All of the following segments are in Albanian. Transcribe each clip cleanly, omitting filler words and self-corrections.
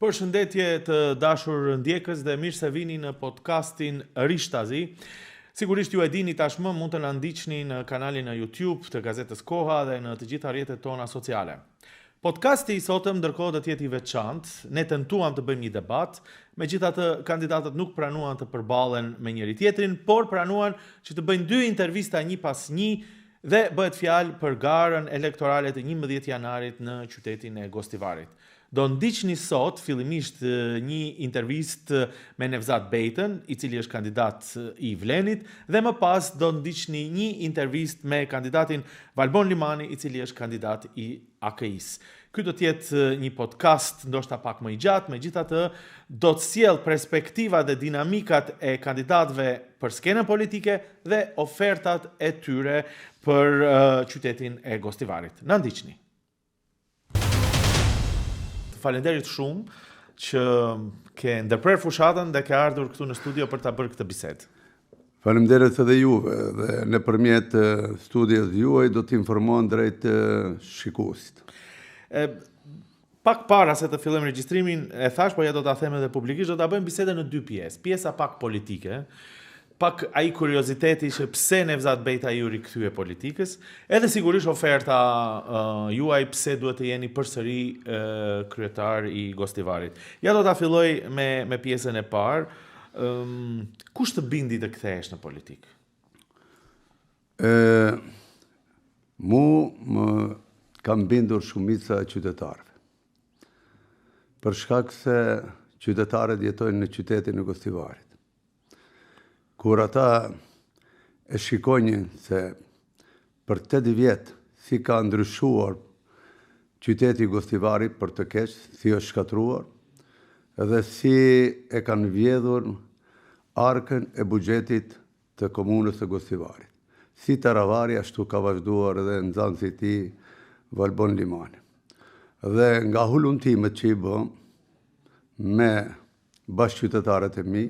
Përshëndetje të dashur ndjekës dhe mirë se vini në podcastin Rishtazi. Sigurisht ju e dini tashmë mund të na ndiqni në kanalin në YouTube të Gazetës Koha dhe në të gjitha rrjetet tona sociale. Podcasti i sotëm ndërkohë do të jetë i veçantë. Ne tentuam të bëjmë një debat, megjithatë kandidatët nuk pranuan të përballen me njëri tjetrin, por pranuan që të bëjnë 2 intervista një pas një dhe bëhet fjalë për garën elektorale të 11 janarit në qytetin e Gostivarit. Do ndiqni sot fillimisht një intervistë me Nevzat Bejtën, i cili është kandidat i Vlenit, dhe më pas do ndiqni një intervistë me kandidatin Valbon Limani, i cili është kandidat i AKI-s. Ky do të jetë një podcast ndoshta pak më i gjatë, megjithatë do të sjell perspektivat dhe dinamikat e kandidatëve për skenën politike dhe ofertat e tyre për qytetin e Gostivarit. Na ndiqni. Falenderit shumë që ke ndërprer fushatën dhe ke ardhur këtu në studio për ta bërë këtë bisedë. Faleminderit edhe juve dhe nëpërmjet studios juaj do të informohen drejt shikuesit. Pak para se të fillojmë regjistrimin, e thash, po ja do ta them edhe publikisht, do ta bëjmë bisedën në 2 pjesë. Pjesa pak politike, pak ai kurioziteti që pse Nevzat Bejta ju rikthye politikës, edhe sigurisht oferta juaj pse duhet të jeni përsëri kryetar i Gostivarit. Ja do ta filloj me pjesën e parë. Kush të bindi të kthehesh në politikë? Mu më kam bindur shumica e qytetarëve. Për shkak se qytetarët jetojnë në qytetin e Gostivarit. Kur ata e shikojnë se për 8 vjetë si ka ndryshuar qyteti i Gostivarit për të keq, si është shkatruar, edhe si e kanë vjedhur arkën e buxhetit të komunës së Gostivarit. Si Taravari ashtu ka vazhduar edhe nxënësi i tij Valbon Limani. Dhe nga hulumtimet që i bëm me bashkëqytetarët e mi,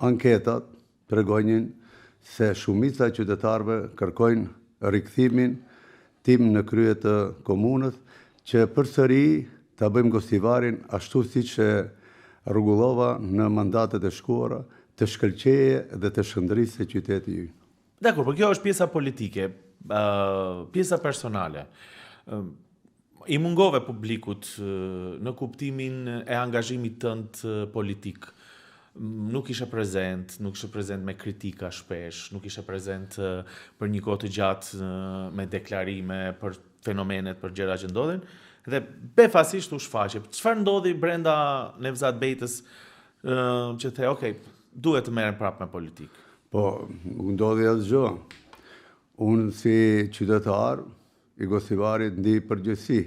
anketat tregojnë se shumica e qytetarëve kërkojnë rikthimin tim në krye të komunës që përsëri ta bëjmë Gostivarin ashtu siç e rregullova në mandatet e shkuara, të shkëlqeje dhe të shëndrisë qyteti ynë. Dakor, por kjo është pjesa politike, pjesa personale. I mungove publikut në kuptimin e angazhimit tënd politik. Nuk ishe prezent me kritika shpesh, nuk ishe prezent për një kohë të gjatë me deklarime për fenomenet, për gjëra që ndodhin, dhe befasisht u shfaqe. Çfarë ndodhi brenda Nevzat Bejtës që the, okay, duhet të merrem prapë me politikë? Po, nuk ndodhi asgjë. Unë si qytetar i Gostivarit ndi përgjegjësi,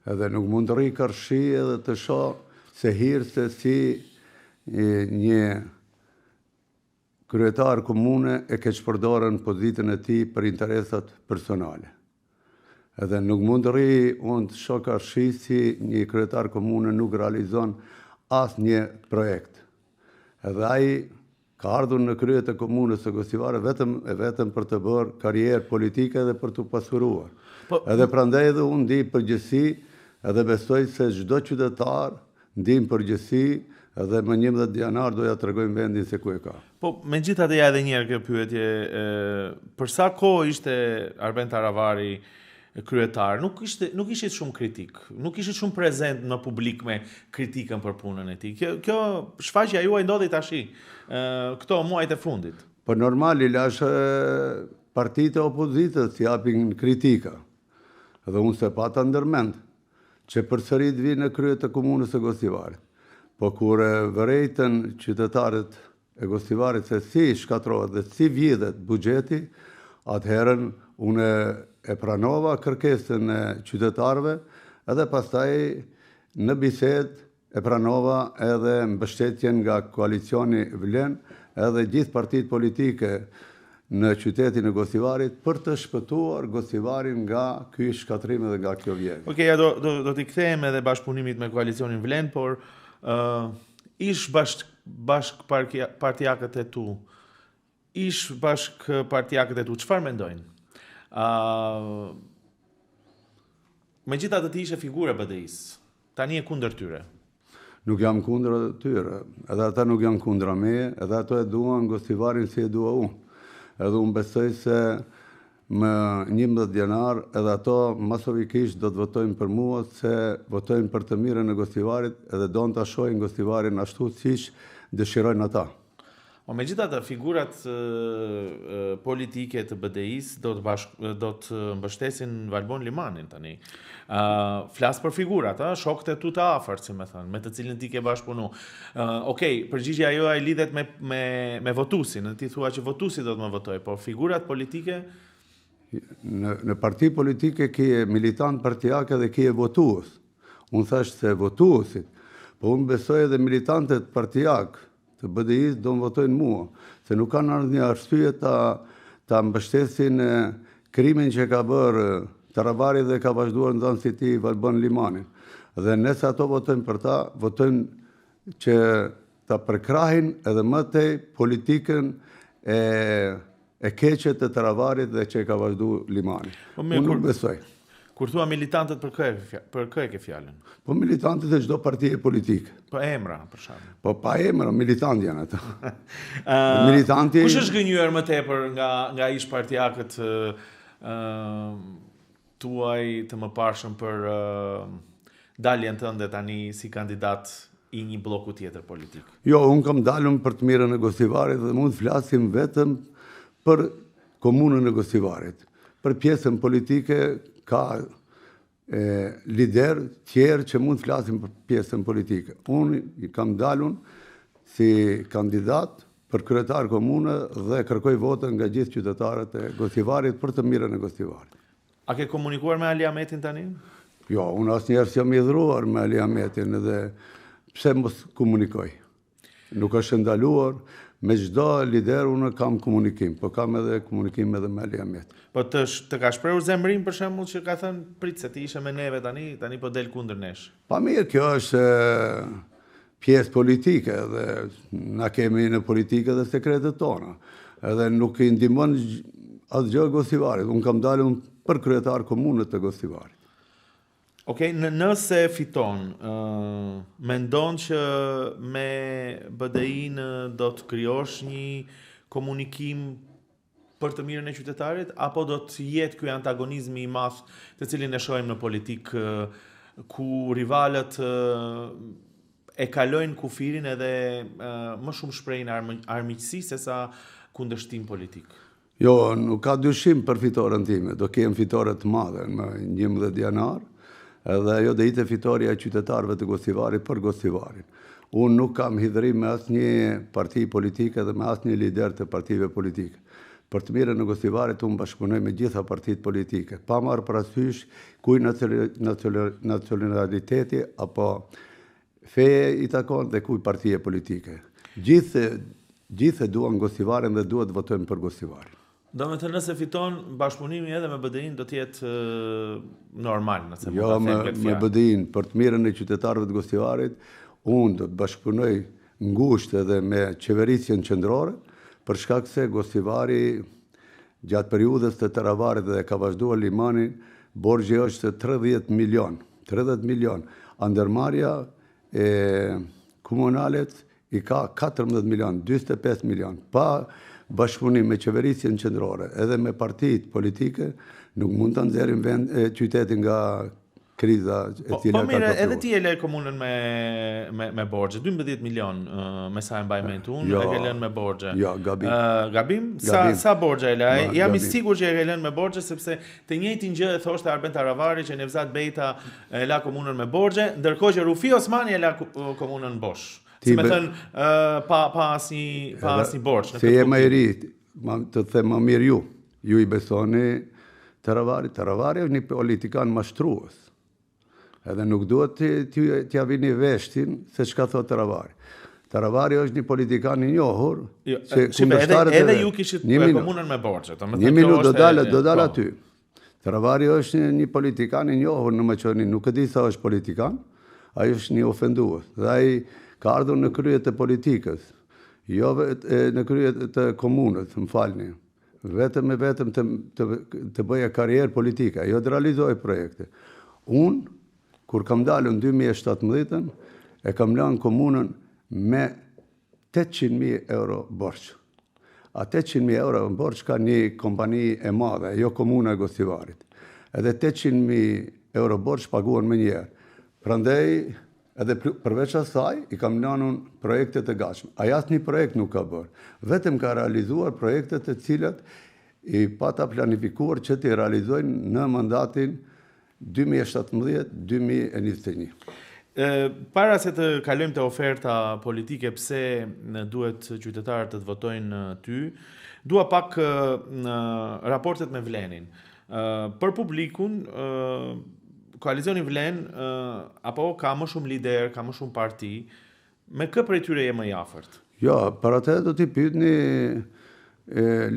edhe nuk mund të rri karshi edhe të shoh se hirse si një kryetar komune e keqpërdorën pozitën e tij për interesat personale. Edhe nuk mund të rri unë të shoh karshi si një kryetar komune nuk realizon asnjë projekt. Edhe ai ka ardhur në krye të komunës së Gostivarit vetëm për të bërë karrierë politike dhe për të pasuruar. Edhe prandaj edhe unë ndi përgjegjësi edhe besoj se çdo qytetar ndin përgjegjësi. Edhe më 11 janar doja të tregojmë vendin se ku e ka. Po, megjithatë ja edhe një herë kjo pyetje, për sa kohë ishte Arben Taravari kryetar, nuk ishit shumë kritik, nuk ishit shumë prezent në publik me kritikën për punën e tij. Kjo shfaqja juaj ndodhi tashi, këto muajt e fundit. Po normal i lash partitë e opozitës si japin kritika. Edhe unë se pata ndërmend që përsëri të vi në krye të komunës së Gostivarit. Po kur vërejtën qytetarët e Gostivarit se si shkatrohet dhe si vjedhet buxheti, atëherën unë e pranova kërkesën e qytetarëve edhe pastaj në bisedë e pranova edhe mbështetjen nga koalicioni Vlen edhe gjithë partitë politike në qytetin e Gostivarit për të shpëtuar Gostivarin nga ky shkatrim dhe nga kjo vjedhje. Okej, ja do t'i kthehemi edhe bashkëpunimit me koalicionin Vlen, por ish bashk partijakët e tu, çfarë mendojnë? Megjithatë ti ishe figurë e BDI-s, tani e kundër tyre. Nuk jam kundër tyre, edhe ata nuk janë kundra meje, edhe ato e duan Gostivarin si e dua unë. Edhe unë besoj se më 11 janar edhe ato masovikisht do të votojnë për mua, se votojnë për të mirën e Gostivarit edhe do në të shohin Gostivarin ashtu siç dëshirojnë ata. Megjithatë, figurat politike të BDI-s do të mbështesin Valbon Limanin tani. Flas për figurat, shokët e tu të afërt, si më thënë, me të cilën ti ke bashkëpunu. Okej, përgjigjja joja lidhet me votuesin, ti thua që votuesi do të më votojë, por figurat politike në parti politike kje militant partijake dhe kje votues. Unë thash se votuesit, po unë besoj edhe militantet partijak të BDI-s do më votojnë mua, se nuk kanë ardhur një arsye ta mbështesin krimin që ka bërë Taravari dhe ka vazhduar nxënësi i tij Valbon Limanin. Dhe nëse ato votojnë për ta, votojnë që ta përkrahin edhe më tej politikën e keqe të Taravarit dhe që ka vazhduar Limani. Unë nuk besoj. Kur thua militantët për kë e ke fjalën? Po militantët e çdo partije politike. Po emra, për shembull. Po pa emra, militant janë ata. Militanti... Kush është gënjur më tepër nga ish partijakët tuaj të mëparshëm për daljen tënde tani si kandidat i një bloku tjetër politik? Jo, unë kam dalën për të mirën e Gostivarit dhe mund të flasim vetëm për komunën e Gostivarit. Për pjesën politike ka lider tjerë që mund të flasim për pjesën politike. Unë kam dalun si kandidat për kryetar komune dhe kërkoj votën nga gjithë qytetarët e Gostivarit për të mirën e Gostivarit. A ke komunikuar me Ali Ahmetin tani? Jo, unë asnjëherë s'jam i dhuruar me Ali Ahmetin dhe pse mos komunikoj. Nuk është ndaluar, me çdo lider unë kam komunikim, po kam edhe komunikim edhe me Ali Ahmetin. Po të ka shprehur zemrim për shembull që ka thënë prit se ti ishe me neve tani po del kundër nesh. Pa mirë, kjo është pjesë politike dhe na kemi në politikë dhe sekretet tona. Edhe nuk i ndihmon asgjë Gostivarit. Unë kam dalur për kryetar komunët të Gostivarit. Okej, nëse fiton, mendon që me BDI-n do të krijosh një komunikim për të mirën e qytetarit, apo do të jetë ky antagonizmi i madh të cilin e shohim në politikë ku rivalët e kalojnë kufirin edhe më shumë shprehin armiqësi sesa kundërshtim politik? Jo, nuk ka dyshim për fitoren time. Do kem fitore të madhe në 11 janar, edhe ajo do ishte fitoria e qytetarëve të Gostivarit për Gostivarin. Unë nuk kam hidhrim me asnjë parti politike dhe me asnjë lider të partive politike. Për të mirën në Gostivarit unë bashkëpunoj me gjitha partitë politike, pa marrë parasysh kuj nacionaliteti apo feje i takon dhe kuj partije politike. Gjithë duan Gostivarin dhe duhet votojnë për Gostivarin. Do me të nëse fiton, bashkëpunimi edhe me BDI-n do t'jetë normal, nëse jo, me BDI-n, për të mirën e qytetarëve të Gostivarit, unë do të bashkëpunoj ngushtë edhe me qeverisjen qendrore, për shkak se Gostivari gjatë periudhës të Taravarit dhe ka vazhduar Limanin, borxhi është 30 milion. 30 milion. Ndërmarrja e komunalet i ka 14 milion, 25 milion. Pa bashkëpunim me qeverisjen qendrore edhe me partitë politike, nuk mund të nxjerrim qytetin nga kriza e cila ka mire, edhe ti e le komunën me borxhe, 12 milion me sa e mbaj mend unë, e ke lënë me borxhe. Jo, gabim. Gabim? Sa borxhe e la? Jam i sigurt që e ke lënë me borxhe, sepse të njëjtin gjë e thoshte Arben Taravari që Nevzat Bejta e la komunën me borxhe, ndërkohë që Rufi Osmani e la komunën bosh. Si me thënë, pa asnjë borxh. Se je më i ri, të them më mirë ju i besoni Taravarit. Taravari është një politikan mashtrues. Edhe nuk duhet t'ja vini veshtin se çka thot Taravari. Taravari është një politikan i njohur. Edhe ju kishit komunën me borxhe. Një minutë do dal aty. Taravari është një politikan i njohur në Maqedoni, nuk e di sa është politikan, ai është një ofendues. Dhe ai ka ardhur në kryet e politikës, jo në kryet të komunës, më falni. Vetëm të bëja karrierë politike, jo të realizoj projekte. Unë, kur kam dalë në 2017, e kam lënë komunën me 800.000 euro borç. A 800.000 euro në borç ka një kompani e madhe, jo komuna e Gostivarit. Edhe 800.000 euro borç paguan me njerë. Prandaj, edhe përveç asaj, i kam lënë projektet e gatshme. Ai asnjë projekt nuk ka bërë. Vetëm ka realizuar projektet e cilat i pata planifikuar që t'i realizojnë në mandatin 2017-2021. Para se të kalojmë te oferta politike, pse duhet qytetarët të votojnë ty, dua pak raportet me Vlenin. Për publikun, koalicioni Vlen apo ka më shumë lider, ka më shumë parti, me kë prej tyre je më i afërt? Jo, për atë do t'i pyetni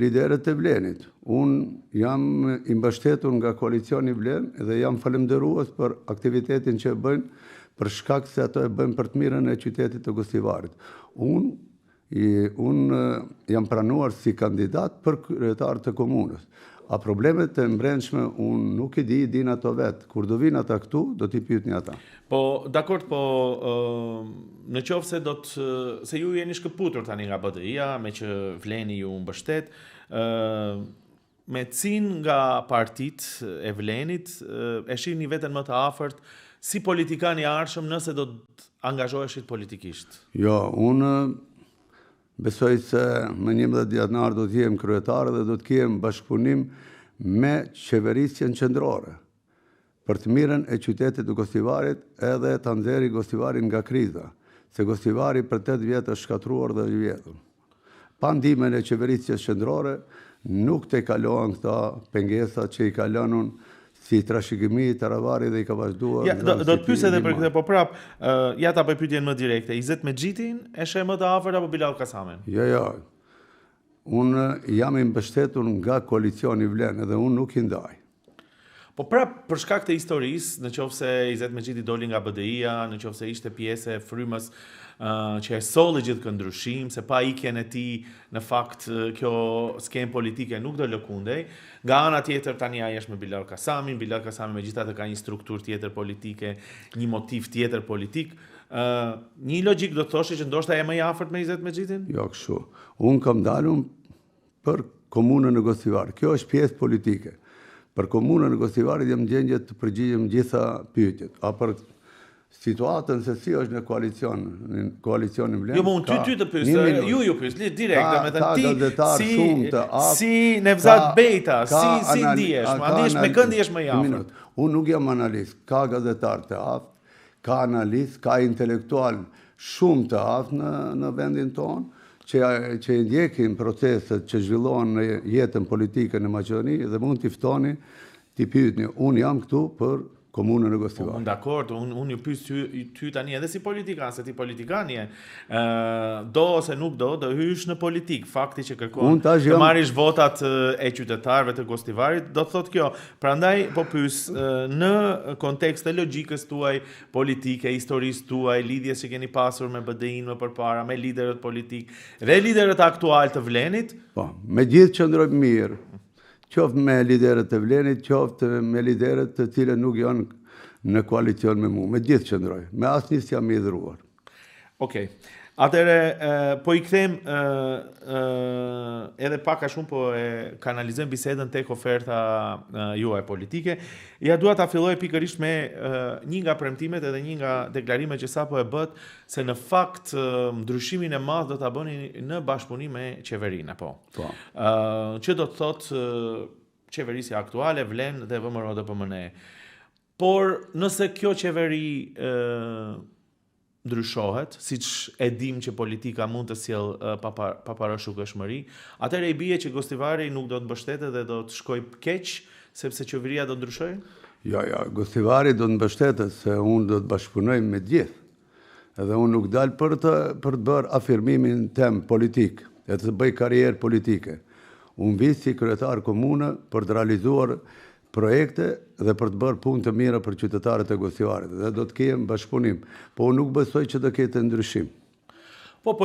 liderët e Vlenit. Unë jam i mbështetur nga koalicioni Vlen dhe jam falënderues për aktivitetin që e bëjnë, për shkak se ato e bëjnë për të mirën e qytetit të Gostivarit. Unë jam pranuar si kandidat për kryetar të komunës. A problemet e mbrendshme unë nuk i din ato vetë. Kur do vinë ata këtu, do t'i pyetni ata. Po, dakord, po në qoftë se se ju jeni shkëputur tani nga BDI-a, me që Vleni ju mbështet, me cin nga partit e Vlenit e shihni veten më të afërt si politikan i arshëm nëse do të angazhoheshit politikisht? Jo, unë besoj se më 11 janar do të jem kryetar dhe do të kem bashkëpunim me qeverisjen qendrore për të mirën e qytetit të Gostivarit edhe ta nxjerrë Gostivarin nga kriza, se Gostivari për 8 vjet është shkatruar dhe i vjedhur. Pa ndihmën e qeverisjes qendrore nuk të kalohen këta pengesa që i kalonun si trashëgimi i Taravari dhe i ka vazhduar. Ja, do të pyes edhe për këtë, po prap, ja ta bëj pyetjen më direkte. Izet Mexhitin e sheh më të afërt apo Bilal Kasamin? Jo. Unë jam i mbështetur nga koalicioni Vlen dhe unë nuk i ndaj. Po prap për shkak të historisë, nëse Izet Mexhiti doli nga BDI-a, nëse ishte pjesë e frymës që e solli gjithë këtë ndryshim, se pa ikjen e tij në fakt kjo skemë politike nuk do lëkundej. Nga ana tjetër tani ai është me Bilal Kasamin megjithatë ka një strukturë tjetër politike, një motiv tjetër politik. Një logjik do të thoshë që ndoshta e më i afërt me Izet Mexhitin? Jo, kështu. Unë kam dalur për komunën e Gostivarit. Kjo është pjesë politike. Për komunën e Gostivarit jam gjendje të përgjigjem gjitha pyetjet. A për situatën se si është në koalicionin Vlen. Jo, unë ty të pyes, ju pyes direkt, si Nevzat Bejta, si ndihesh, me kë ndihesh më i afërt? Unë nuk jam analist, ka gazetar të aftë, ka analist, ka intelektual shumë të aftë në vendin tonë, që ndjekin proceset që zhvillohen në jetën politike në Maqedoni dhe mund t'i ftoni, t'i pyetni. Unë jam këtu për komunën e Gostivarit. Unë dakord, unë ju pyes ty tani edhe si politikan, se ti politikan je. Do ose nuk do hysh në politik. Fakti që kërkon të marrish votat e qytetarëve të Gostivarit, do të thotë kjo. Prandaj po pyes në kontekst të logjikës tuaj politike, historisë tuaj, lidhjes që keni pasur me BDI-n më përpara, me liderët politik dhe liderët aktual të Vlenit. Po, me gjithë qëndrojmë mirë. Qoftë me liderët e Vlenit, qoftë me liderët të cilët nuk janë në koalicion me mua, me gjithë qëndroj, me asnjë jam i dhuruar. Okej. Atëre, po i kthem edhe pak a shumë po e kanalizojmë bisedën tek oferta juaj politike. Ja dua ta filloj pikërisht me një nga premtimet edhe një nga deklarimet që sapo e bët se në fakt ndryshimin e madh do ta bëni në bashkëpunim me qeverinë, apo. Po. Që do të thotë qeverisja aktuale, Vlen dhe VMRO-DPMNE. Por nëse kjo qeveri ndryshohet, siç e dim që politika mund të sjellë paparashukshmëri, atëherë i bie që Gostivari nuk do të mbështetet dhe do të shkojë keq sepse qeveria do ndryshojë? Jo, Gostivari do të mbështetet se unë do të bashkëpunoj me gjithë. Edhe unë nuk dal për të bërë afirmimin tem politik, e të bëj karrierë politike. Unë vi si kryetar komune për të realizuar projekte dhe për të bërë punë të mira për qytetarët e Gostivarit dhe do të kem bashkëpunim, po unë nuk besoj që do ketë ndryshim. Po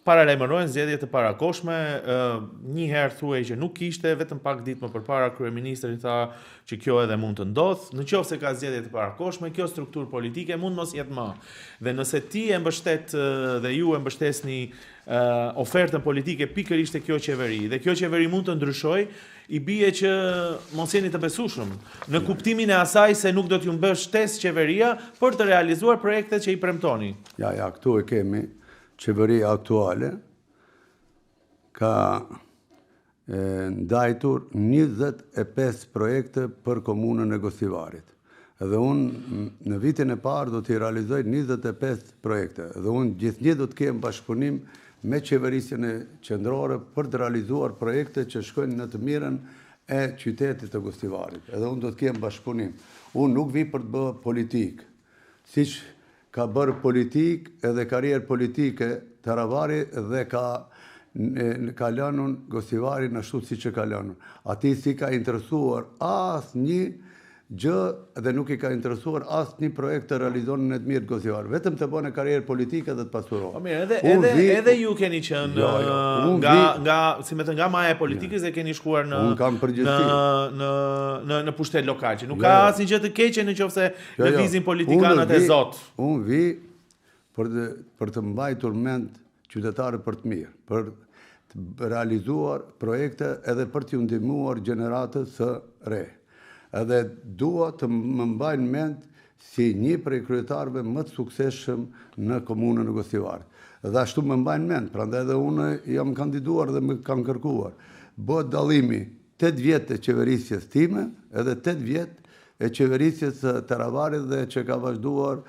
paralajmërojnë zgjedhje të parakoshme, një herë thuaj që nuk kishte, vetëm pak ditë më përpara kryeministri tha që kjo edhe mund të ndodhë. Nëse ka zgjedhje të parakoshme, kjo strukturë politike mund mos jetë më. Dhe nëse ti e mbështet dhe ju e mbështesni ofertën politike pikërisht e kjo qeveri, dhe kjo qeveri mund të ndryshojë, i bie që mos jeni të besueshëm në kuptimin e asaj se nuk do t'ju mbësh shtesë qeveria për të realizuar projektet që i premtoni. Ja, këtu e kemi qeveria aktuale ka ndajtur 25 projekte për komunën e Gostivarit. Edhe unë në vitin e parë do t'i realizoj 25 projekte. Edhe unë gjithnjë do t'kem bashkëpunim me qeverisjen e qendrore për të realizuar projekte që shkojnë në të mirën e qytetit të Gostivarit. Edhe unë do të kem bashkëpunim. Unë nuk vi për të bërë politikë. Siç ka bërë politikë edhe karrierë politike Taravari dhe ka lënun Gostivarin ashtu siç e ka lënun. Ati si ka interesuar asnjë gjë dhe nuk i ka interesuar asnjë projekt të realizonin në të mirë Gostivar. Vetëm të bënë karrierë politike dhe të pasurohet. Mirë, edhe ju keni qenë nga maja e politikës dhe keni shkuar në pushtet lokal, që nuk ka asnjë gjë të keqe nëse lëvizin politikanët e Zot. Unë vi për të mbajtur mend qytetarët për të mirë, për të realizuar projekte edhe për t'ju ndihmuar gjeneratës së re. Edhe dua të më mbajnë mend si një prej kryetarëve më të suksesshëm në komunën e Gostivarit. Dhe ashtu më mbajnë mend, prandaj edhe unë jam kandiduar dhe më kanë kërkuar. Bëhet dallimi 8 vjet të qeverisjes time edhe 8 vjet e qeverisjes së Taravarit dhe që ka vazhduar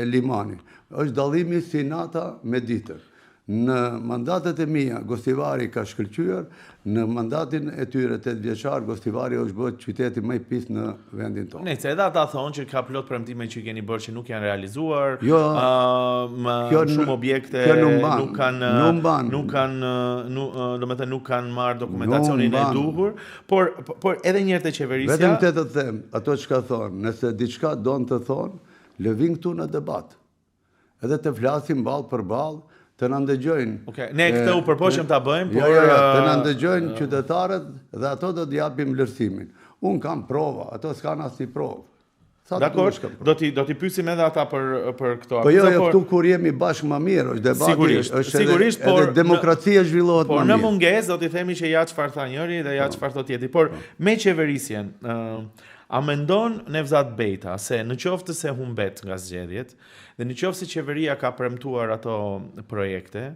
Limani. Është dallimi si nata me ditën. Në mandatet e mia Gostivari ka shkëlqyer, në mandatin e tyre 8 vjeçar Gostivari është bërë qyteti më i pis në vendin tonë. Nëse edhe ata thonë që ka plot premtime që keni bërë që nuk janë realizuar, shumë objekte nuk kanë marrë dokumentacionin e duhur, por edhe një herë te qeverisja. Vetëm të them, ato çka thonë, nëse diçka don të thonë, lëvin këtu në debat. Edhe të flasim ballë për ballë, të na ndëgjojnë. Ne këtë u përpoqëm ta bëjmë, por të na ndëgjojnë qytetarët dhe ato do të japim vlerësimin. Unë kam prova, ato s'kan asnjë provë. Dakor, do t'i pyesim edhe ata për këto. Po jo, këtu kur jemi bashkë më mirë, është debati, sigurisht, edhe demokracia zhvillohet më mirë. Por në mungesë do t'i themi që ja çfarë tha njëri dhe ja çfarë thot tjetri. Por me qeverisjen, a mendon Nevzat Bejta se në qoftë se humbet nga zgjedhjet dhe në qoftë se qeveria ka premtuar ato projekte,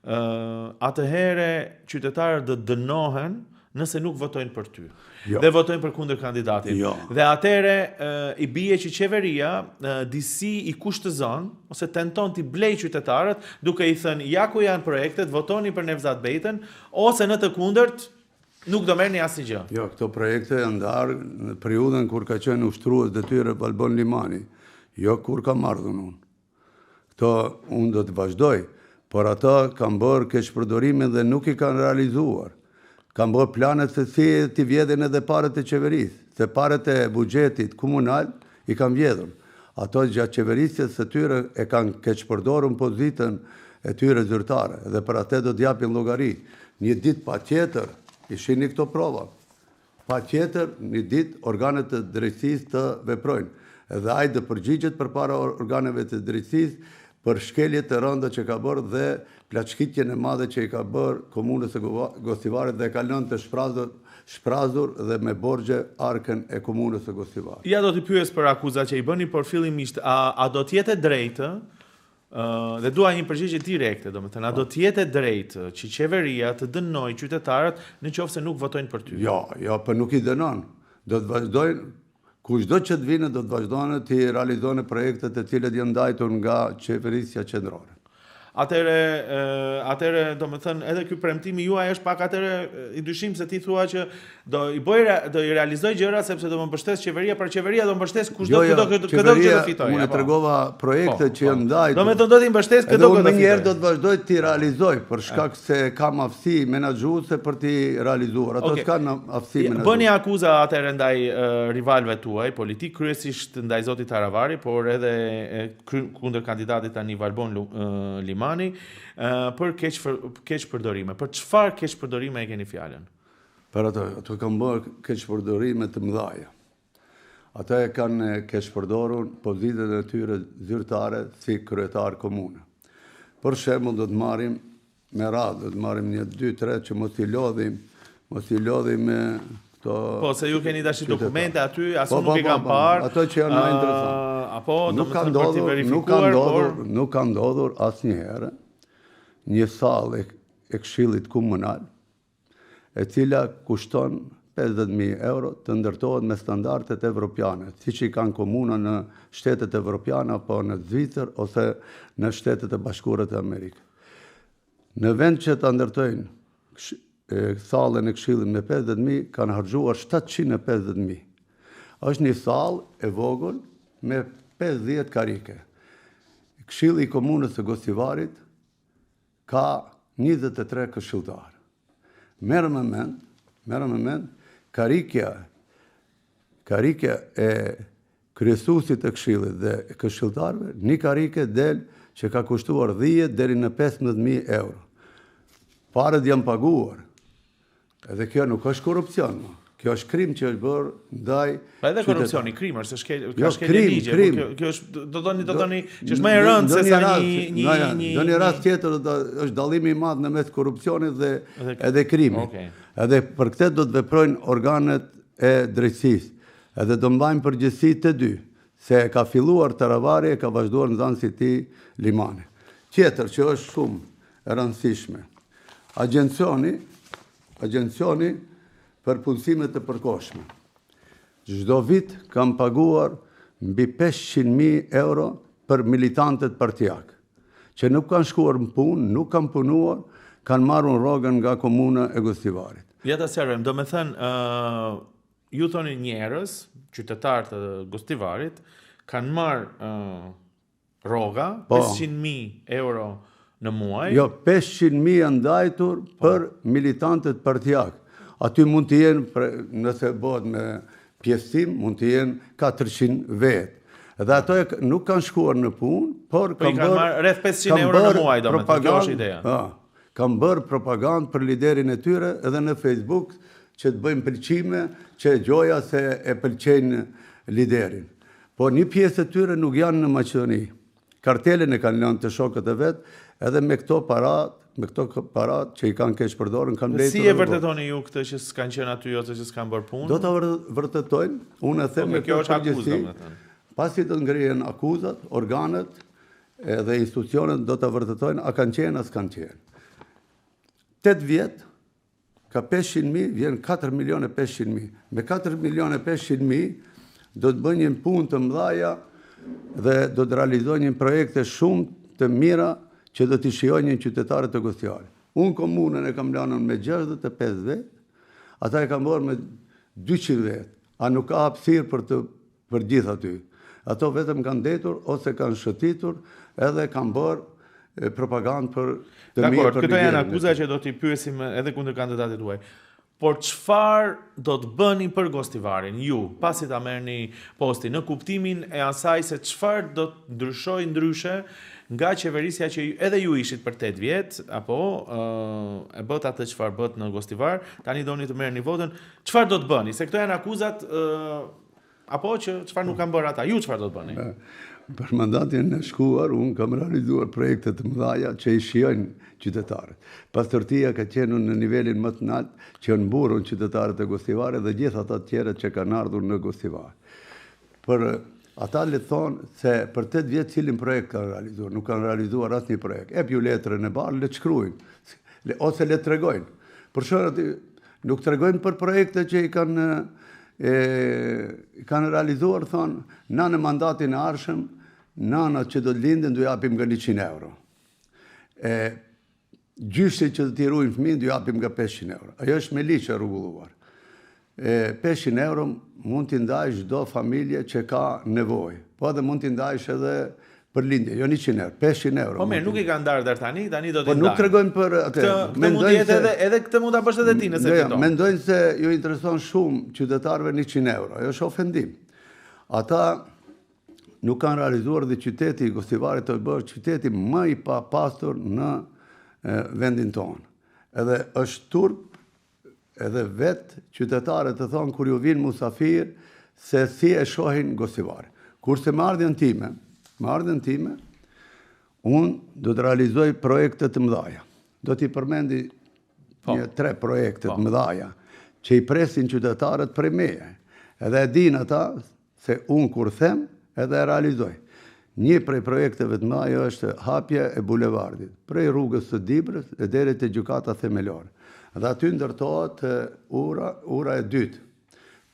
atëherë qytetarët do dënohen nëse nuk votojnë për ty. Dhe votojnë për kundër kandidatin. Dhe atëherë i bie që qeveria disi i kushtëzon ose tenton t'i blej qytetarët duke i thënë ja ku janë projektet, votoni për Nevzat Bejtën, ose në të kundërt nuk do merrni asnjë gjë. Jo, këto projekte janë ndarë në periudhën kur ka qenë ushtrues detyre Balbon Limani. Jo kur ka marrë unë. Këto unë do të vazhdoj, por ata kanë bërë keqpërdorime dhe nuk i kanë realizuar. Kanë bërë planet se si t'i vjedhin edhe paret e qeverisë, se paret e buxhetit komunal i kanë vjedhur. Ato gjatë qeverisjes së tyre e kanë keqpërdorur pozitën e tyre zyrtare dhe për atë do t'japin llogari. Një ditë patjetër i shihni këto prova. Patjetër një ditë organet e drejtësisë të veprojnë. Edhe ai të përgjigjet përpara organeve të drejtësisë për shkeljet e rënda që ka bërë dhe plaçkitjen e madhe që i ka bërë komunës së Gostivarit dhe ka lënë të shprazur dhe me borxhe arkën e komunës së Gostivarit. Ja do t'i pyes për akuzat që i bëni, por fillimisht a do të jetë drejtë dhe dua një përgjigje direkte, domethënë, a do të jetë drejtë që qeveria të dënojë qytetarët nëse nuk votojnë për ty? Jo, për nuk i dënon. Do të vazhdojnë, kushdo që të vinë do të vazhdojnë të realizojnë projektet e cilët janë ndajtur nga qeverisja qendrore. Atëre domethënë edhe ky premtimi juaj është pak atëre i dyshim se ti thua që do i realizoj gjëra sepse do më mbështes qeveria, për qeveria do mbështes kushdo që do fitojë. Unë tregova projekte që janë ndajtur. Domethënë do t'i mbështes këto që do fitojë. Edhe do të vazhdoj t'i realizoj për shkak se kam aftësi menaxhuese për t'i realizuar. Ato s'kan aftësi menaxhuese. Bëni akuza atëre ndaj rivalëve tuaj politik, kryesisht ndaj zotit Taravari, por edhe kundër kandidatit tani Valbon Limani. Sulejmani për keqpërdorime. Për çfarë keqpërdorime e keni fjalën? Për ato kanë bërë keqpërdorime të mëdhaja. Ata e kanë keqpërdorur pozitën e tyre zyrtare si kryetar komune. Për shembull, do të marrim me radhë, do të marrim 1, 2, 3 që mos i lodhim me to. Po, se ju keni dashur dokumente aty, asu nuk i kanë parë. Ato që janë më interesante. Apo do të thonë për të verifikuar, nuk ka ndodhur asnjëherë një sallë e Këshillit Komunal e cila kushton 50.000 euro të ndërtohet me standardet evropiane, siç i kanë komuna në shtetet evropiane apo në Zvicër ose në shtetet e Bashkuara të Amerikës. Në vend që ta ndërtojnë sallën e Këshillit me 50.000, kanë harxuar 750.000. Është një sallë e vogël me 50 karike. Këshilli i Komunës së Gosivarit ka 23 këshilltar. Merë me mend, karikja e kryesuesit të këshillit dhe këshilltarëve, një karike del që ka kushtuar 10 deri në 15.000 euro. Parat janë paguar. Edhe kjo nuk është korrupsion. Kjo është krim që është bërë ndaj. Pa edhe korrupsioni, krim është, ka shkelje ligje. Kjo është do thoni që është më e rëndë se sa një në një rast tjetër është dallimi i madh në mes korrupsionit dhe edhe krimit. Edhe për këtë do të veprojnë organet e drejtësisë. Edhe do mbajnë përgjegjësi të dy, se ka filluar Taravari e ka vazhduar nxënësi i tij Limani. Tjetër që është shumë e rëndësishme. Agjencioni për punësimet të përkohshme. Çdo vit kanë paguar mbi 500.000 euro për militantët partijak, që nuk kanë shkuar në punë, nuk kanë punuar, kanë marrur rrogën nga komuna e Gostivarit. Ja ta sqarojmë, do të thënë, ju thoni njerëz, qytetarë të Gostivarit, kanë marrë rroga, 500.000 euro në muaj. Jo, 500.000 janë ndajtur për militantët partijak. Aty mund të jenë, nëse bëhet me pjesëtim, mund të jenë 400 vetë. Edhe ato nuk kanë shkuar në punë, por kanë bërë rreth 500 euro në muaj, domethënë, kjo është ideja. Kanë bërë propagandë për liderin e tyre edhe në Facebook, që të bëjmë pëlqime, që gjoja se e pëlqejnë liderin. Po një pjesë e tyre nuk janë në Maqedoni. Kartelin e kanë lënë të shokët e vetë, edhe me këto parat që i kanë keq përdorën kanë mbledhur. Si e vërtetoni ju këtë që s'kan qenë aty ose që s'kan bërë punë? Do ta vërtetojnë. Unë e them me kjo është akuzë, domethënë. Pasi të ngrihen akuzat, organet dhe institucionet do ta vërtetojnë a kanë qenë as kanë qenë. 8 vjet ka 500.000, vjen 4.500.000. Me 4.500.000 do të bëjnë një punë të mëdha dhe do të realizojnë një projekte shumë të mira që do t'i shijojnë qytetarët e Gostivarit. Unë komunën e kam lënë me 65 vetë, ata e kam bërë me 200 vetë. A nuk ka hapësirë për gjithë aty. Ato vetëm kanë detur ose kanë shëtitur edhe kanë bërë propagandë për të mirë për këto janë akuza që do t'i pyesim edhe kundër kandidatit tuaj. Por çfarë do të bëni për Gostivarin ju, pasi ta merrni postin, në kuptimin e asaj se çfarë do të ndryshojë ndryshe nga qeverisja që edhe ju ishit për 8 vjet, apo e bët atë çfarë bët në Gostivar, tani doni të merrni votën, çfarë do të bëni? Se këto janë akuzat apo që çfarë nuk kanë bërë ata, ju çfarë do të bëni? Për mandatin e shkuar, unë kam realizuar projekte të mëdha që i shijojnë qytetarët. Pastërtia ka qenë në nivelin më të lartë që mburën qytetarët e Gostivarit dhe gjithë ata të tjerë që kanë ardhur në Gostivar. Për ata le të thonë se për 8 vjet cilin projekt kanë realizuar, nuk kanë realizuar asnjë projekt. Ep ju letrën e barë, le të shkruajnë ose le të tregojnë. Për shkak nuk tregojnë për projekte që i kanë realizuar, thonë, na në mandatin e ardhshëm, nanat që do të lindin do japim nga 100 euro. Gjyshtit që do t'i ruajnë fëmijën do japim nga 500 euro. Ajo është me ligj e rregulluar. 500 euro mund t'i ndajsh çdo familje që ka nevojë. Po edhe mund t'i ndajsh edhe për lindje, jo 100 euro, 500 euro. Po mirë, nuk i kanë ndarë deri tani do t'i ndajnë. Po nuk tregojnë për atë. Këtë mund të jetë edhe këtë mund ta bësh edhe ti nëse fiton. Mendojnë se ju intereson shumë qytetarëve 100 euro. Ajo është ofendim. Ata nuk kanë realizuar dhe qyteti i Gostivarit të bërë qyteti më i papastër në vendin tonë. Edhe është turp, edhe vetë qytetarët të thonë kur ju vinë musafir, se si e shohin Gostivarin. Kurse me ardhjen time, unë do të realizoj projekte të mëdhaja. Do t'i përmendi 3 projekte të mëdhaja që i presin qytetarët prej meje. Edhe e din ata se unë kur them, edhe e realizoj. Një prej projekteve të mëdhaja është hapja e bulevardit, prej rrugës së Dibrës e deri te gjykata themelore. Dhe aty ndërtohet ura e dytë.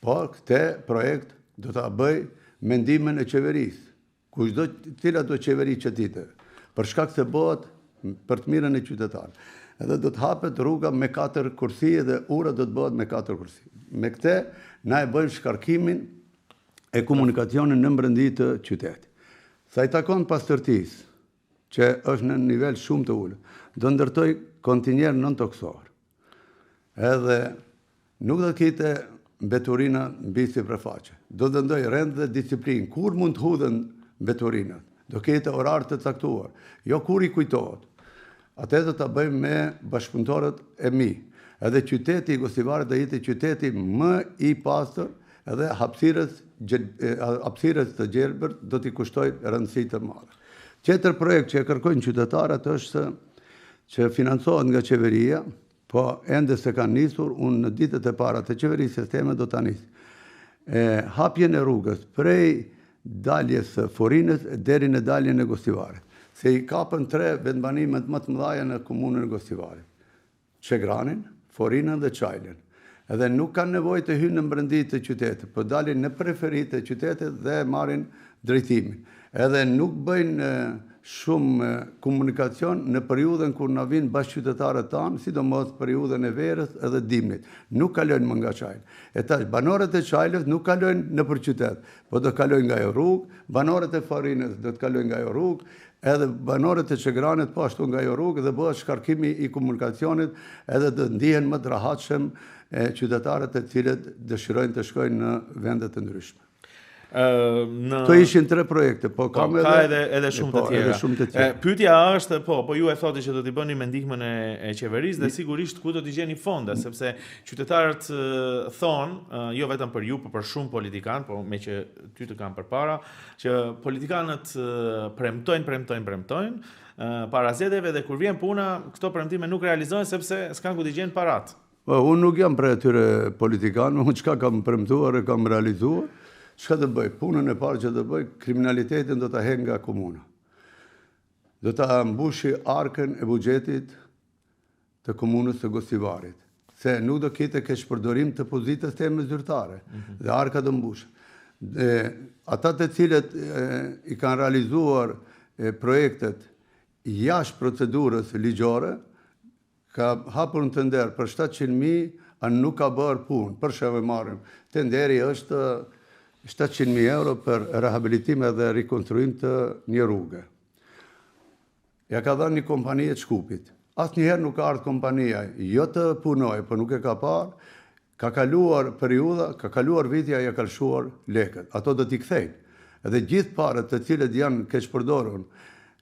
Po këtë projekt do ta bëj mendimin e qeverisë. Cilat do qeveri qëtite, për shkak se bëhet për të mirën e qytetarëve. Edhe do të hapet rruga me 4 kursi dhe ura do të bëhet me 4 kursi. Me këtë na e bëjmë shkarkimin e komunikacionin në brenda të qytetit. Sa i takon pastërtisë, që është në nivel shumë të ulët, do ndërtoj kontinjer nën-toksor. Edhe nuk do të kite mbeturina mbi sipërfaqe. Do të ndoj rend dhe disiplinë. Kur mund të hudhen mbeturinat? Do kete orar të caktuar. Jo kur i kujtohet. Atë do ta bëjmë me bashkëpunëtorët e mi. Edhe qyteti i Gostivarit do jetë qyteti më i pastër, edhe hapësirës të gjelbërt do t'i kushtoj rëndësi të madhe. Tjetër projekt që e kërkojnë qytetarët është që financohet nga qeveria, po ende se kanë nisur, unë në ditët e para të qeverisë sisteme do ta nis. Hapjen e rrugës prej daljes së Forinës deri në daljen e Gostivarit. Se i kapën 3 vendbanimet më të mëdha në komunën e Gostivarit. Çegranin, Forinën dhe Çajlin. Edhe nuk kanë nevojë të hyjnë në brenda të qytetit, po dalin në periferitë të qytetit dhe marrin drejtimin. Edhe nuk bëjnë shumë komunikacion në periudhën kur na vinë bashkëqytetarët tanë, sidomos periudhën e verës edhe dimrit. Nuk kalojnë më nga Çajli. E tash banorët e Çajlit nuk kalojnë nëpër qytet, po do kalojnë nga ajo rrugë, banorët e Forinës do të kalojnë nga ajo rrugë, edhe banorët e Çegranit po ashtu nga ajo rrugë dhe bëhet shkarkimi i komunikacionit edhe të ndihen më të rahatshëm qytetarët e cilët dëshirojnë të shkojnë në vende të ndryshme. Këto ishin 3 projekte, po ka edhe shumë të tjera. Pyetja është, po ju e thoti që do t'i bëni me ndihmën e qeverisë dhe sigurisht ku do t'i gjeni fonda, sepse qytetarët thonë, jo vetëm për ju, por për shumë politikanë, po me që ty të kanë përpara, që politikanët premtojnë para zgjedhjeve dhe kur vjen puna, këto premtime nuk realizohen sepse s'kan ku t'i gjenë parat. Unë nuk jam prej atyre politikanë, unë çka kam premtuar e kam realizuar. Çka të bëj? Punën e parë që të bëj, kriminalitetin do ta heq nga komuna. Do ta mbushi arkën e buxhetit të komunës së Gostivarit. Se nuk do kete keqpërdorim të pozitës time zyrtare. Dhe arka do mbushet. Ata të cilët i kanë realizuar projektet jashtë procedurës ligjore, ka hapur në tender për 700.000, anë nuk ka bërë punë. Për shembull marrim, tenderi është 700.000 euro për rehabilitim dhe rekonstruim të një rrugë. Ja ka dhënë një kompani e Shkupit. Asnjëherë nuk ka ardhur kompania, jo të punojë, por nuk e ka parë. Ka kaluar periudha, ka kaluar viti, ja ka lëshuar lekët. Ato do t'i kthejnë. Edhe gjithë parët të cilët janë keqpërdorur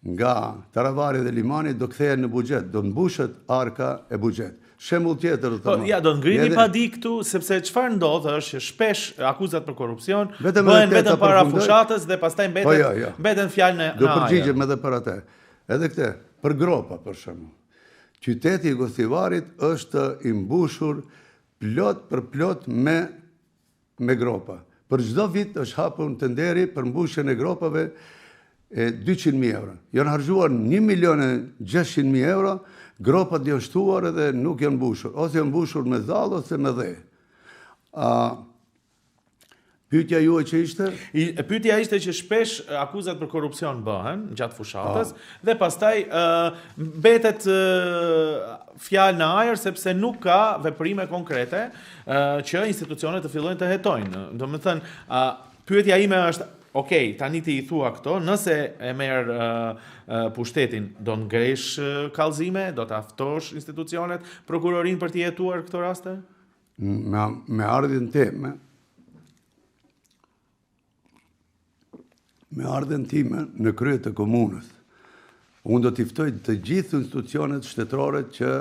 nga Taravari dhe Limani do kthehen në buxhet, do mbushet arka e buxhet. Shembull tjetër do do ngrini pa di këtu, sepse çfarë ndodh është që shpesh akuzat për korrupsion bëhen vetëm para fushatës dhe pastaj mbeten fjalë në do përgjigjem edhe për atë. Edhe këtë, për gropa për shembull. Qyteti i Gostivarit është i mbushur plot për plot me gropa. Për çdo vit është hapur tenderi për mbushjen e gropave 200.000 euro. Janë harxuar 1.600.000 euro, gropat janë shtuar edhe nuk janë mbushur. Ose janë mbushur me zallë ose me dhe. Pyetja juaj që ishte? Pyetja ishte që shpesh akuzat për korrupsion bëhen gjatë fushatës dhe pastaj mbetet fjalë në ajër sepse nuk ka veprime konkrete që institucionet të fillojnë të hetojnë. Domethënë, pyetja ime është okej, tani ti I thua këto, nëse e merr pushtetin, do ngresh kallëzime, do të aftosh institucionet, prokurorin për t'i hetuar këto raste? Me ardhjen time, me ardhen time në krye të komunës, unë do t'i ftoj të gjithë institucionet shtetërore që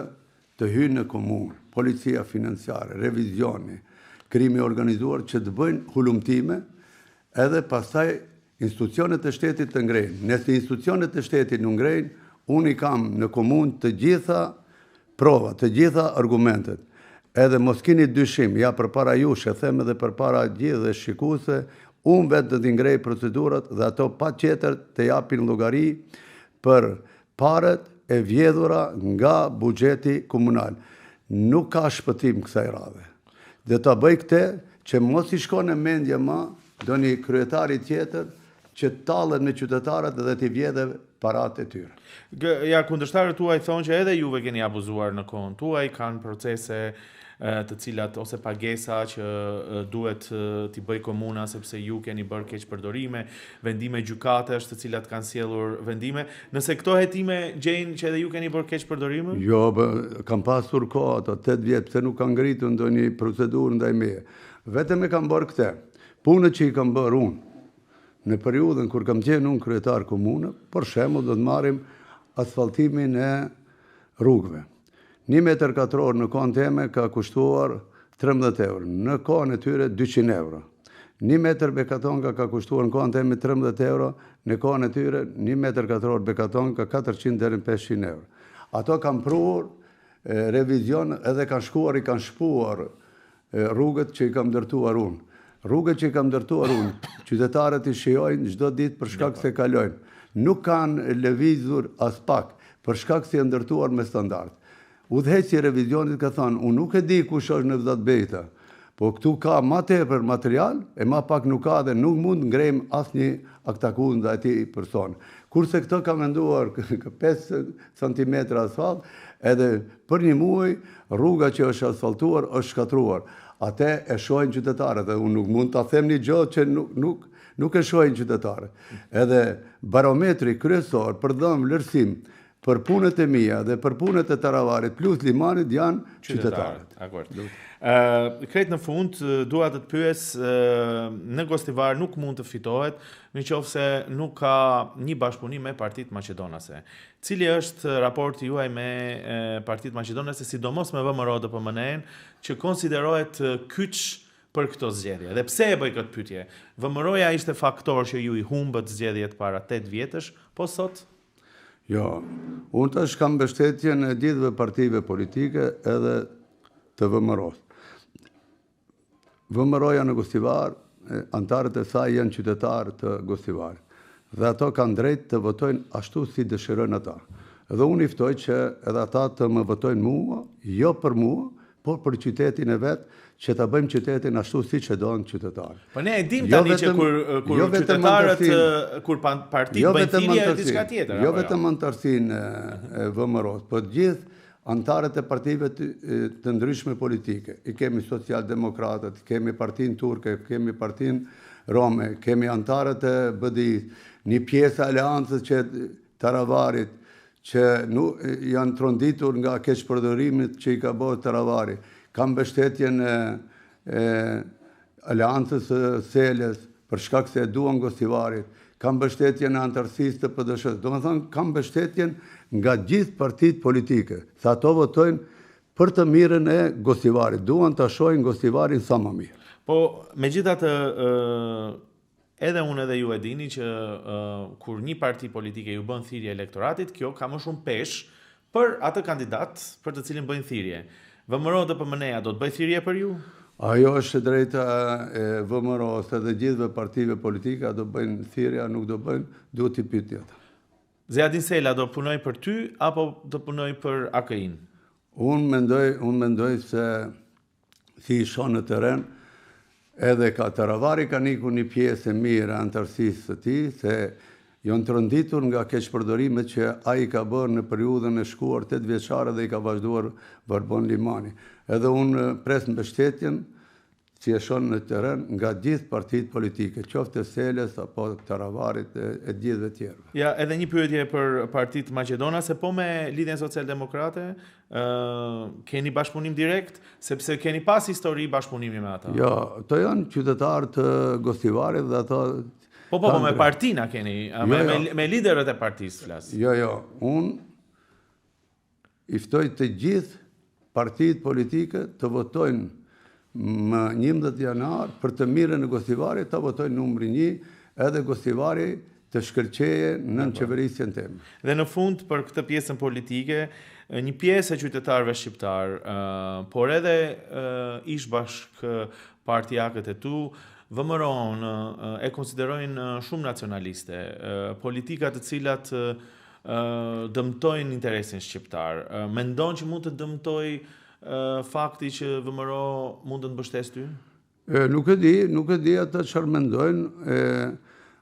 të hyjnë në komunë, policia financiare, revizioni, krimi organizuar, që të bëjnë hulumtime, edhe pastaj institucionet e shtetit të ngrejnë. Nëse institucionet e shtetit në ngrejnë, unë i kam në komunë të gjitha prova, të gjitha argumentet. Edhe mos keni dyshim, ja përpara jush, e them edhe përpara gjithë dhe shikuese, unë vetë të ngrej procedurat dhe ato pa tjetër të japin llogari për paret e vjedhura nga buxheti komunal. Nuk ka shpëtim kësaj radhe. Dhe ta bëj këtë që mos i shkon në mendje më doni kryetari tjetër që tallet me qytetarët dhe t'i vjedhë paratë e tyre. Ja, kundërshtarët tuaj thonë që edhe juve keni abuzuar në kohën tuaj, kanë procese të cilat ose pagesa që duhet t'i bëj komuna sepse ju keni bërë keqpërdorime, vendime gjykatësh të cilat kanë sjellur vendime. Nëse këto hetime gjejnë që edhe ju keni bërë keqpërdorime? Jo, kam pasur kohë ato 8 vjet pse nuk kanë ngritur ndonjë procedurë ndaj meje. Vetëm e kam bërë këtë. Punët që i kam bërë unë në periudhën kur kam qenë unë kryetar komune, për shembull do të marrim asfaltimin e rrugëve. 1 metër katror në kohën time ka kushtuar 13 euro, në kohën e tyre 200 euro. 1 metër bekatonka ka kushtuar në kohën time 13 euro, në kohën e tyre 1 metër katror bekaton ka 400 deri në 500 euro. Ato kanë pruar revizion edhe kanë shkuar i kanë shpuar rrugët që i kam ndërtuar unë. Rrugët që i kam ndërtuar unë, qytetarët i shijojnë çdo ditë për shkak se kalojnë. Nuk kanë lëvizur as pak për shkak se janë ndërtuar me standard. Udhëheqësi i revizionit ka thënë, unë nuk e di kush është në Nevzat Bejta, po këtu ka ma tepër material, e ma pak nuk ka dhe nuk mund ngrejmë asnjë aktakuz ndaj atij person. Kurse këto ka menduar 5 cm asfalt, edhe për 1 muaj rruga që është asfaltuar është shkatruar. Atë e shohin qytetarët, dhe unë nuk mund ta them një gjë që nuk e shohin qytetarët. Edhe barometri kryesor për dhëmë vlerësim për punët e mia dhe për punët e Taravarit plus limanit janë qytetarët. Krejt në fund, dua të pyes, në Gostivar nuk mund të fitohet, nëse nuk ka një bashkëpunim me Partitë Maqedonase. Cili është raporti juaj me Partitë Maqedonase, sidomos me VMRO-DPMNE-n, që konsiderohet kyç për këto zgjedhje? Dhe pse e bëj këtë pyetje? VMRO-ja ishte faktor që ju i humbët zgjedhjet para 8 vjetësh, po sot? Jo, unë tash kam mbështetjen e gjithëve partive politike edhe të VMRO-s. VMRO-ja në Gostivar, antarët e saj janë qytetarë të Gostivarit. Dhe ato kanë drejt të votojnë ashtu si dëshirojnë ata. Dhe unë i ftoj që edhe ata të më votojnë mua, jo për mua, por për qytetin e vetë, që ta bëjmë qytetin ashtu si që donë qytetarë. Po ne e dim tani që kur qytetarët, kur partitë bëjnë thirrje e diçka tjetër. Jo vetëm antarësinë e VMRO-s, po gjithë antarët e partive të ndryshme politike. I kemi socialdemokratët, kemi partinë turke, kemi partinë rome, kemi antarët e BDI-s, një pjesë aleancës që Taravarit, që janë tronditur nga keqpërdorimit që i ka bërë Taravari. Kam mbështetjen e aleancës Seles për shkak se e duan Gostivarit. Kam mbështetjen e antarësisë të PD-s. Domethënë kam mbështetjen nga gjithë partitë politike, se ato votojnë për të mirën e Gostivarit. Duan ta shohin Gostivarin sa më mirë. Po, megjithatë, edhe unë edhe ju e dini që kur një parti politike ju bën thirrje elektoratit, kjo ka më shumë peshë për atë kandidat për të cilin bëjnë thirrje. VMRO-DPMNE-ja do të bëj thirrje për ju? Ajo është drejta e VMRO-s edhe gjithëve partive politike, do bëjnë thirrje, nuk do bëjnë, duhet t'i pyet ata. Zejadin Sela do punoj për ty apo do punoj për AKI-n? Unë mendoj se si i shoh në terren, edhe ka Taravari ka niku një pjesë e mirë e antarësisë së tij, se janë tronditur nga keqpërdorimet që ai ka bërë në periudhën e shkuar 8 vjeçare dhe i ka vazhduar Barbon Limani. Edhe unë pres mbështetjen që e shoh në terren nga gjithë partitë politike, qoftë Seles apo Taravarit e gjithëve tjerë. Ja, edhe një pyetje për Partitë Maqedonase, po me Lidhjen Socialdemokrate, keni bashkëpunim direkt, sepse keni pas histori bashkëpunimi me ata? Jo, to janë qytetarë të Gostivarit dhe ato Po, me partina keni, me liderët e partisë flas. Jo, unë i ftoj të gjithë partitë politike të votojnë më 11 janar për të mirën e Gostivarit, të votojnë numri 1 edhe Gostivari të shkëlqeje në qeverisjen teme. Dhe në fund për këtë pjesën politike, një pjesë e qytetarëve shqiptar, por edhe ish bashk partijakët e tu, VMRO-n e konsiderojnë shumë nacionaliste, politika të cilat dëmtojnë interesin shqiptar. Mendon që mund të dëmtoj fakti që VMRO mund të mbështesë ty? Nuk e di ata çfarë mendojnë.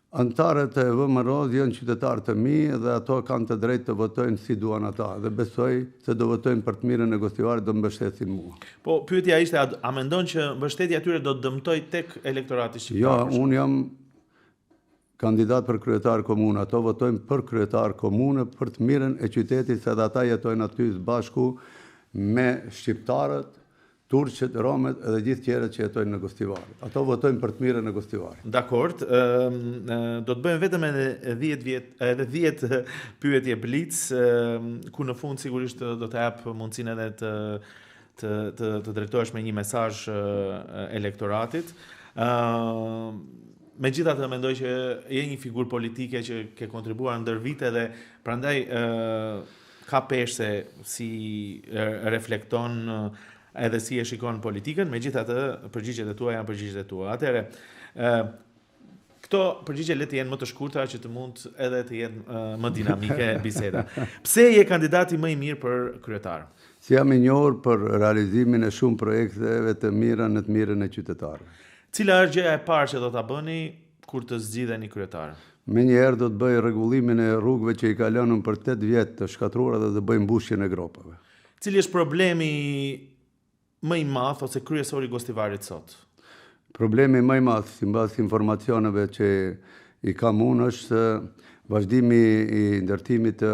Antarët e VMRO-s janë qytetarë të mi dhe ato kanë të drejtë të votojnë si duan ata dhe besoj se do votojnë për të mirën e Gostivarit, do mbështesin mua. Po pyetja ishte, a mendon që mbështetja atyre do të dëmtoj tek elektorati shqiptar? Jo, unë jam kandidat për kryetar komunë, ato votojnë për kryetar komunë për të mirën e qytetit, se dhe ata jetojnë aty së bashku me shqiptarët, turqët, romet edhe gjithë tjerët që jetojnë në Gostivar. Ato votojnë për të mirën e Gostivarit. Dakord, do të bëjmë vetëm edhe 10 pyetje blic, ku në fund sigurisht do të jap mundësinë edhe të drejtohesh me një mesazh elektoratit. Megjithatë mendoj që je një figurë politike që ke kontribuar ndër vite dhe prandaj ka peshë si reflekton edhe si e shikon politikën, megjithatë përgjigjet e tua janë përgjigjet e tua. Atëherë, këto përgjigje le të jenë më të shkurtra që të mund edhe të jenë më dinamike biseda. Pse je kandidati më i mirë për kryetar? Si jam i njohur për realizimin e shumë projekteve të mira në të mirën e qytetarëve. Cila është gjëja e parë që do ta bëni kur të zgjidheni kryetar? Menjëherë do të bëj rregullimin e rrugëve që i ka lënë për 8 vjet të shkatruara dhe të bëj mbushjen e gropave. Cili është problemi më i madh ose kryesor i Gostivarit sot? Problemi më i madh, sipas informacioneve që i kam unë, është vazhdimi i ndërtimit të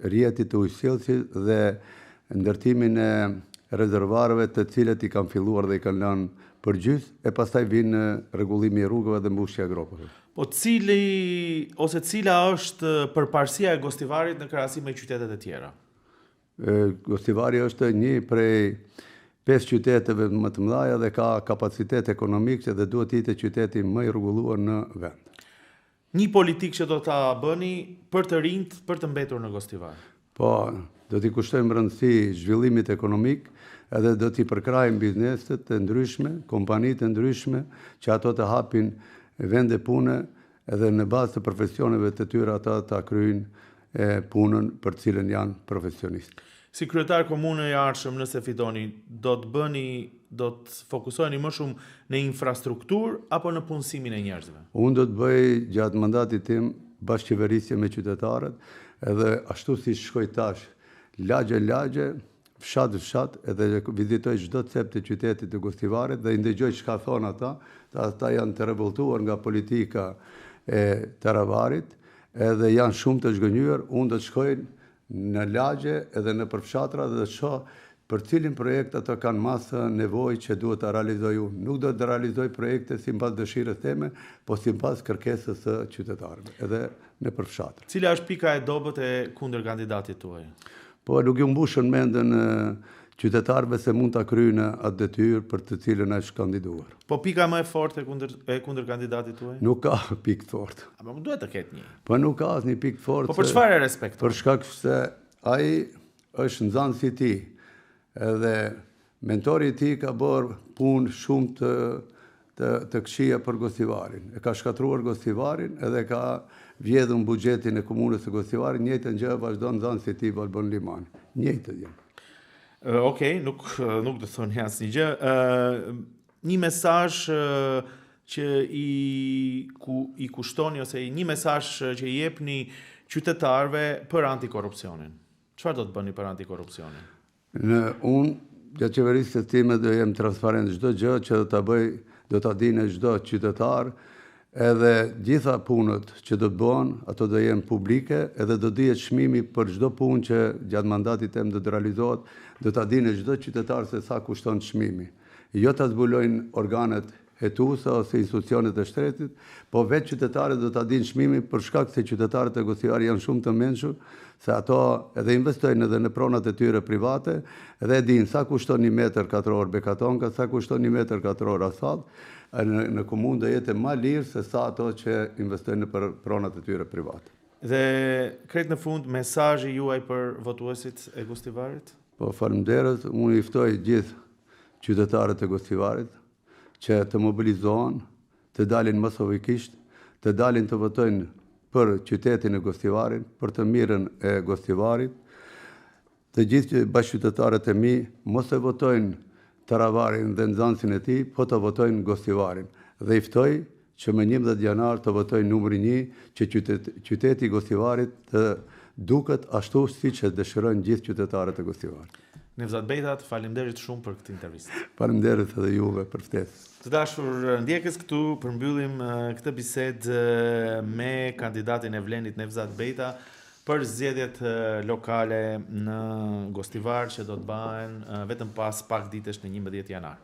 rrjetit të ujësjellësit dhe ndërtimin e rezervarëve të cilët i kanë filluar dhe i kanë lënë përgjys, e pastaj vinë rregullimi i rrugëve dhe mbushja e gropave. Po cila është përparësia e Gostivarit në krahasim me qytetet e tjera? Gostivari është një prej 5 qyteteve më të mëdha dhe ka kapacitet ekonomik dhe duhet të jetë qyteti më i rregulluar në vend. Një politikë që do ta bëni për të rinjt për të mbetur në Gostivar? Po, do t'i kushtojmë rëndësi zhvillimit ekonomik edhe do t'i përkrajmë bizneset të ndryshme, kompanitë të ndryshme, që ato të hapin vende pune edhe në bazë të profesioneve të tyre ata ta kryejnë punën për cilën janë profesionistë. Si kryetar komune i ardhshëm, nëse fitoni, do të fokusoheni më shumë në infrastrukturë apo në punësimin e njerëzve? Unë do të bëj gjatë mandatit tim bashkëqeverisje me qytetarët, edhe ashtu si shkoj tash, lagje, fshat, edhe vizitoj çdo cep të qytetit të Gostivarit dhe i ndëgjoj çka thon ata janë të revoltuar nga politika e Taravarit, edhe janë shumë të zhgënjur. Unë do të shkoj në lagje edhe në përfshatra dhe të shoh për cilin projekt ato kanë masë nevojë që duhet ta realizoj unë. Nuk do të realizoj projekte sipas dëshirës time, po sipas kërkesës së qytetarëve, edhe në përfshatra. Cila është pika e dobët e kundërkandidatit tuaj? Po nuk ju mbushën mendën qytetarëve se mund ta kryejnë atë detyrë për të cilën është kandiduar. Po pika më e fortë e kundërkandidatit tuaj? Nuk ka pikë të fortë. Apo duhet të ketë një. Po nuk ka asnjë pikë të fortë. Po për çfarë e respekton? Për shkak se ai është nxënësi i tij, edhe mentori i tij ka bërë punë shumë të këqija për Gostivarin. E ka shkatruar Gostivarin edhe ka vjedhur buxhetin e komunës së Gostivarit, njëjtën gjë vazhdon nxënësi i tij Valbon Limani. Njëjtë gjë. Okej, nuk do të thoni asnjë gjë. Një mesazh që i kushtoni ose një mesazh që i jepni qytetarëve për antikorrupsionin. Çfarë do të bëni për antikorrupsionin? Unë gjatë qeverisë time do jem transparent, çdo gjë që do ta bëj, do ta dinë çdo qytetar, edhe gjitha punët që do të bëhen, ato do jenë publike, edhe do dihet çmimi për çdo punë që gjatë mandatit tem do të realizohet, do ta dinë çdo qytetar se sa kushton çmimi. Jo ta zbulojnë organet hetuesa ose institucionet e shtetit, po vetë qytetarët do ta dinë çmimin për shkak se qytetarët e Gostivarit janë shumë të mençur, se ato edhe investojnë edhe në pronat e tyre private, edhe dinë sa kushton 1 metër katror bekatonka, sa kushton 1 metër katror asfalt, në komunë do jetë më lirë se sa ato që investojnë në pronat e tyre private. Dhe krejt në fund, mesazhi juaj për votuesit e Gostivarit? Po faleminderit, unë i ftoj gjithë qytetarët e Gostivarit që të mobilizohen, të dalin masovikisht, të dalin të votojnë për qytetin e Gostivarit, për të mirën e Gostivarit. Të gjithë bashkëqytetarët e mi mos e votojnë Taravarin dhe nxënësin e tij, po të votojnë Gostivarin. Dhe i ftoj që më 11 janar të votojnë numri 1, që qyteti i Gostivarit të duket ashtu siç e dëshirojnë gjithë qytetarët e Gostivarit. Nevzat Bejtat, faleminderit shumë për këtë intervistë. Faleminderit edhe juve për ftesën. Të dashur ndjekës, këtu përmbyllim këtë bisedë me kandidatin e Vlenit Nevzat Bejta për zgjedhjet lokale në Gostivar që do të bëhen vetëm pas pak ditësh në 11 janar.